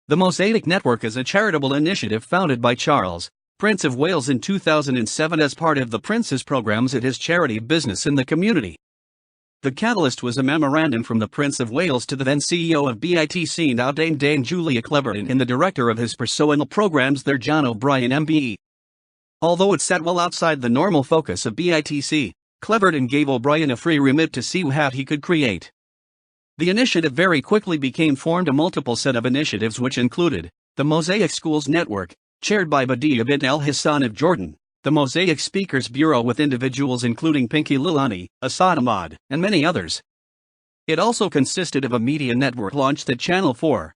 The Mosaic Network is a charitable initiative founded by Charles, Prince of Wales in 2007 as part of the Prince's programs at his charity business in the community. The catalyst was a memorandum from the Prince of Wales to the then CEO of BITC now Dame Julia Cleverton and the director of his personal programs there John O'Brien MBE. Although it sat well outside the normal focus of BITC, Cleverton gave O'Brien a free remit to see what he could create. The initiative very quickly became formed a multiple set of initiatives which included the Mosaic Schools Network, chaired by Badia bint El Hassan of Jordan, the Mosaic Speakers Bureau with individuals including Pinky Lilani, Asad Ahmad, and many others. It also consisted of a media network launched at Channel 4.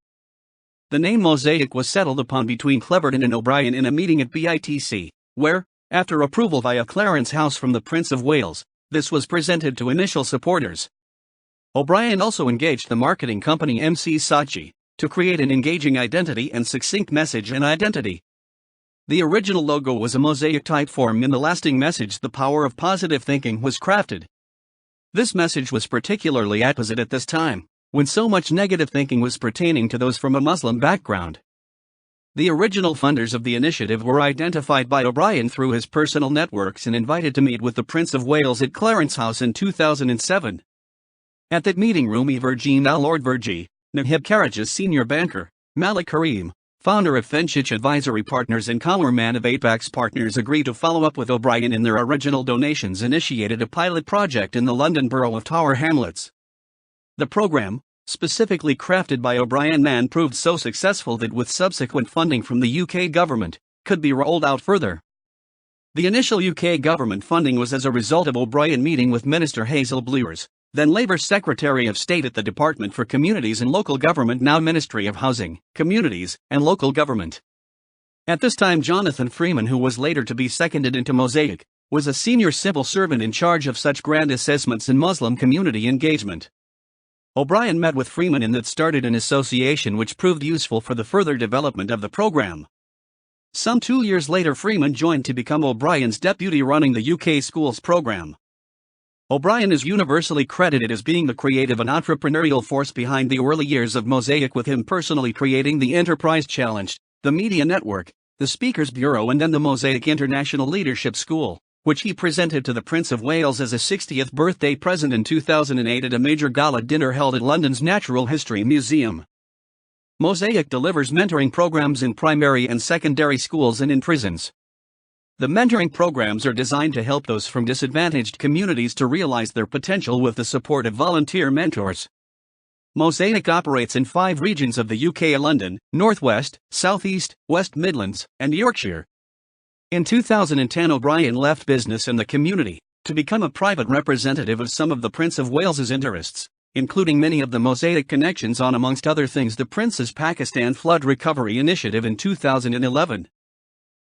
The name Mosaic was settled upon between Cleverton and O'Brien in a meeting at BITC, where, after approval via Clarence House from the Prince of Wales, this was presented to initial supporters. O'Brien also engaged the marketing company MC Saatchi to create an engaging identity and succinct message and identity. The original logo was a mosaic typeform in the lasting message "The Power of Positive Thinking" was crafted. This message was particularly apposite at this time, when so much negative thinking was pertaining to those from a Muslim background. The original funders of the initiative were identified by O'Brien through his personal networks and invited to meet with the Prince of Wales at Clarence House in 2007. At that meeting Rumi Virgin Lord Virgi, Nahib Karaja's senior banker, Malik Karim, founder of Fenchich Advisory Partners and Cowerman of Apex Partners agreed to follow up with O'Brien and their original donations initiated a pilot project in the London borough of Tower Hamlets. The program, specifically crafted by O'Brien Mann, proved so successful that with subsequent funding from the UK government, could be rolled out further. The initial UK government funding was as a result of O'Brien meeting with Minister Hazel Blewers, then Labour Secretary of State at the Department for Communities and Local Government, now Ministry of Housing, Communities, and Local Government. At this time Jonathan Freeman, who was later to be seconded into Mosaic, was a senior civil servant in charge of such grant assessments and Muslim community engagement. O'Brien met with Freeman and that started an association which proved useful for the further development of the program. Some 2 years later Freeman joined to become O'Brien's deputy running the UK schools program. O'Brien is universally credited as being the creative and entrepreneurial force behind the early years of Mosaic, with him personally creating the Enterprise Challenge, the Media Network, the Speakers Bureau and then the Mosaic International Leadership School, which he presented to the Prince of Wales as a 60th birthday present in 2008 at a major gala dinner held at London's Natural History Museum. Mosaic delivers mentoring programs in primary and secondary schools and in prisons. The mentoring programs are designed to help those from disadvantaged communities to realize their potential with the support of volunteer mentors. Mosaic operates in 5 regions of the UK: London, North West, South East, West Midlands, and Yorkshire. In 2010 O'Brien left business and the community to become a private representative of some of the Prince of Wales's interests, including many of the Mosaic connections on, amongst other things, the Prince's Pakistan Flood Recovery Initiative in 2011.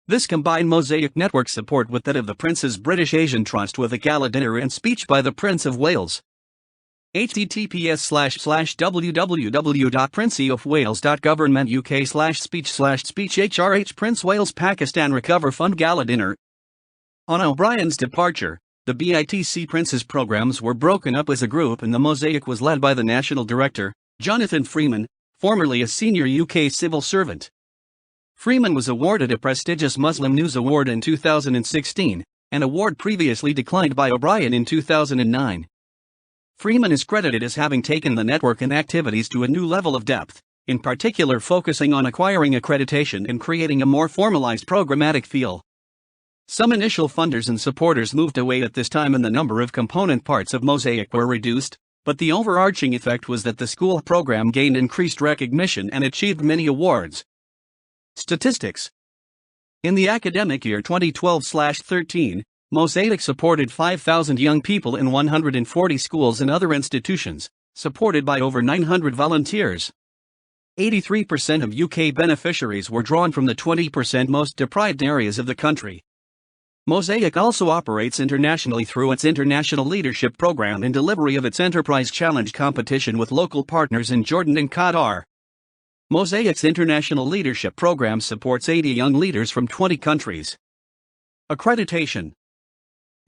This combined Mosaic Network support with that of the Prince's British Asian Trust with a gala dinner and speech by the Prince of Wales. https://www.princeofwales.government.uk/speech/speech HRH Prince Wales Pakistan Recover Fund Gala Dinner. On O'Brien's departure, the BITC Prince's programs were broken up as a group and the Mosaic was led by the National Director, Jonathan Freeman, formerly a senior UK civil servant. Freeman was awarded a prestigious Muslim News Award in 2016, an award previously declined by O'Brien in 2009. Freeman is credited as having taken the network and activities to a new level of depth, in particular focusing on acquiring accreditation and creating a more formalized programmatic feel. Some initial funders and supporters moved away at this time and the number of component parts of Mosaic were reduced, but the overarching effect was that the school program gained increased recognition and achieved many awards. Statistics. In the academic year 2012/13, Mosaic supported 5,000 young people in 140 schools and other institutions, supported by over 900 volunteers. 83% of UK beneficiaries were drawn from the 20% most deprived areas of the country. Mosaic also operates internationally through its International Leadership Program and delivery of its Enterprise Challenge competition with local partners in Jordan and Qatar. Mosaic's International Leadership Program supports 80 young leaders from 20 countries. Accreditation.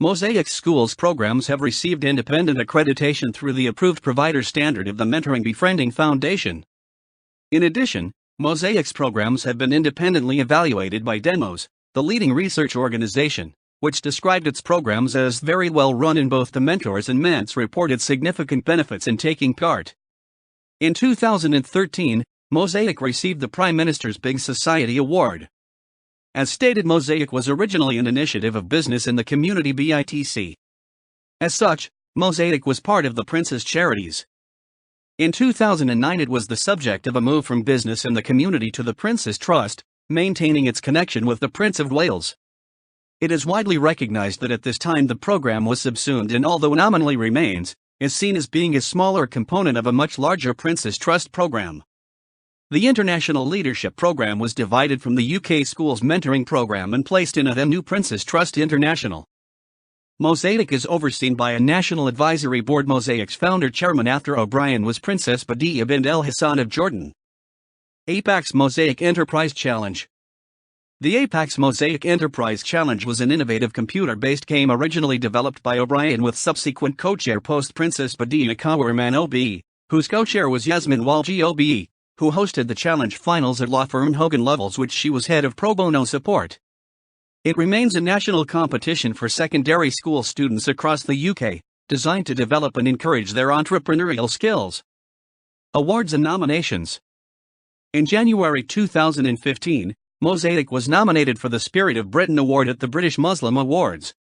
Mosaic schools programs have received independent accreditation through the approved provider standard of the Mentoring Befriending Foundation. In addition, Mosaic's programs have been independently evaluated by Demos, the leading research organization, which described its programs as very well run, and both the mentors and ments reported significant benefits in taking part. In 2013, Mosaic received the Prime Minister's Big Society Award. As stated, Mosaic was originally an initiative of business in the community BITC. As such, Mosaic was part of the Prince's Charities. In 2009, it was the subject of a move from business in the community to the Prince's Trust, maintaining its connection with the Prince of Wales. It is widely recognized that at this time the program was subsumed, and although nominally remains, is seen as being a smaller component of a much larger Prince's Trust program. The International Leadership Program was divided from the UK Schools Mentoring Program and placed in a new Prince's Trust International. Mosaic is overseen by a National Advisory Board. Mosaic's founder chairman after O'Brien was Princess Badiya bint El Hassan of Jordan. APAC's Mosaic Enterprise Challenge. The APAC's Mosaic Enterprise Challenge was an innovative computer-based game originally developed by O'Brien with subsequent co-chair post-Princess Badiya Kawerman OBE, whose co-chair was Yasmin Walji OBE, who hosted the challenge finals at law firm Hogan Lovells, which she was head of pro bono support. It remains a national competition for secondary school students across the UK, designed to develop and encourage their entrepreneurial skills. Awards and nominations. In January 2015, Mosaic was nominated for the Spirit of Britain Award at the British Muslim Awards.